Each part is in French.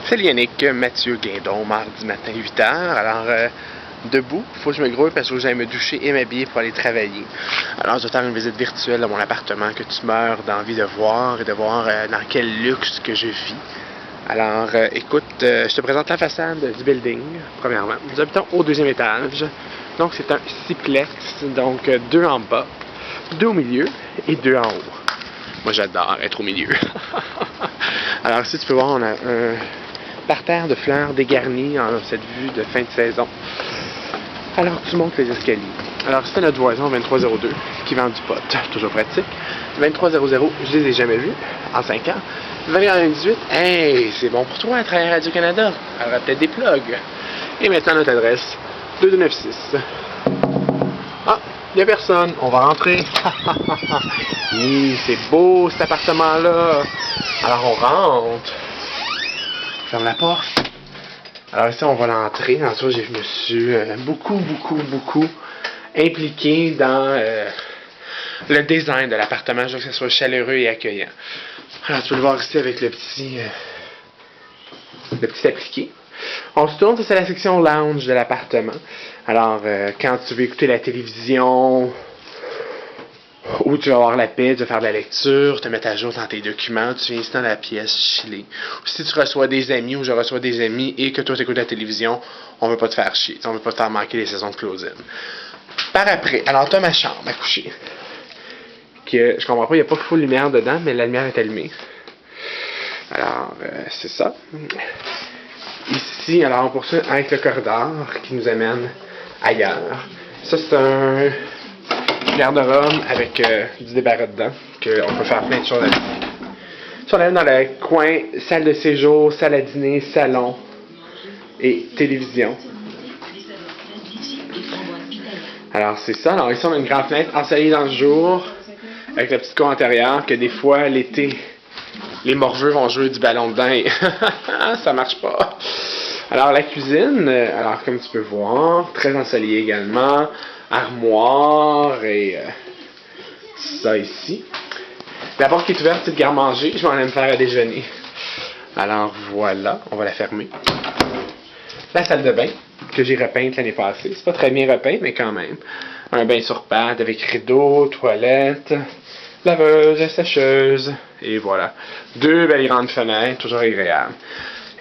Salut Yannick, Mathieu Guindon, mardi matin 8h. Alors, debout, il faut que je me grouille parce que j'aille me doucher et m'habiller pour aller travailler. Alors, je vais faire une visite virtuelle à mon appartement que tu meurs d'envie de voir et de voir dans quel luxe que je vis. Alors, écoute, je te présente la façade du building, premièrement. Nous habitons au 2e étage. Donc, c'est un sixplex, donc 2 en bas, 2 au milieu et 2 en haut. Moi, j'adore être au milieu. Alors, ici, tu peux voir, on a un parterre de fleurs dégarnies en cette vue de fin de saison. Alors, tu montes les escaliers. Alors, c'était notre voisin 2302 qui vend du pot. Toujours pratique. 2300, je les ai jamais vus en 5 ans. 2118, hey, c'est bon pour toi à travers Radio-Canada. Alors, peut-être des plugs. Et maintenant, notre adresse, 2296. Ah, il n'y a personne. On va rentrer. Oui, c'est beau cet appartement-là. Alors, on rentre. Ferme la porte. Alors ici, on va l'entrer. En tout cas, je me suis beaucoup impliqué dans le design de l'appartement. Je veux que ce soit chaleureux et accueillant. Alors, tu peux le voir ici avec le petit appliqué. On se tourne, ça c'est la section lounge de l'appartement. Alors, quand tu veux écouter la télévision, ou tu vas avoir la paix, tu vas faire de la lecture, te mettre à jour dans tes documents, tu viens ici dans la pièce, chiller. Ou si tu reçois des amis ou je reçois des amis et que toi tu écoutes la télévision, on veut pas te faire chier, on veut pas te faire manquer les saisons de Close-In. Par après, alors tu as ma chambre à coucher. Que je comprends pas, il n'y a pas full lumière dedans, mais la lumière est allumée. Alors, c'est ça. Ici, alors on poursuit avec le corridor qui nous amène ailleurs. Ça c'est un garde-robe avec du débarras dedans, qu'on peut faire plein de choses avec. Si on est dans le coin, salle de séjour, salle à dîner, salon et télévision. Alors c'est ça. Alors ici on a une grande fenêtre ensoleillée dans le jour, avec la petite cour intérieure que des fois l'été, les morveux vont jouer du ballon dedans et ça marche pas. Alors la cuisine, alors comme tu peux voir, très ensoleillée également. Armoire et ça ici. La porte qui est ouverte, c'est le garde-manger. Je vais en aller me faire à déjeuner. Alors voilà, on va la fermer. La salle de bain, que j'ai repeinte l'année passée. C'est pas très bien repeint, mais quand même. Un bain sur pattes avec rideau, toilette, laveuse, sécheuse, et voilà. 2 belles grandes fenêtres, toujours agréables.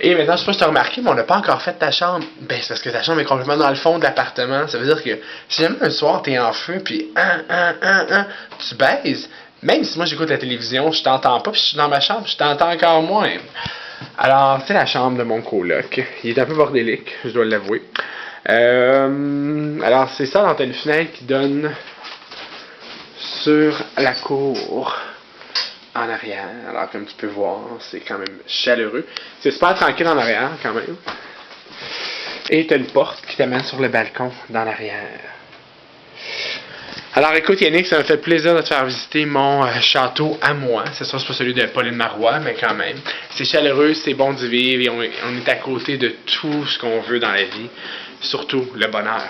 Et maintenant, je sais pas si tu as remarqué, mais on n'a pas encore fait ta chambre. Ben, c'est parce que ta chambre est complètement dans le fond de l'appartement. Ça veut dire que si jamais un soir t'es en feu, puis tu baises, même si moi j'écoute la télévision, je t'entends pas, puis je suis dans ma chambre, je t'entends encore moins. Alors, c'est la chambre de mon coloc. Il est un peu bordélique, je dois l'avouer. Alors, c'est ça, dans une fenêtre qui donne sur la cour. En arrière, alors comme tu peux voir, c'est quand même chaleureux. C'est super tranquille en arrière quand même. Et tu as une porte qui t'amène sur le balcon dans l'arrière. Alors écoute Yannick, ça m'a fait plaisir de te faire visiter mon château à moi. C'est sûr, c'est pas celui de Pauline Marois, mais quand même. C'est chaleureux, c'est bon d'y vivre et on est à côté de tout ce qu'on veut dans la vie. Surtout le bonheur.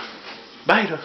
Bye là!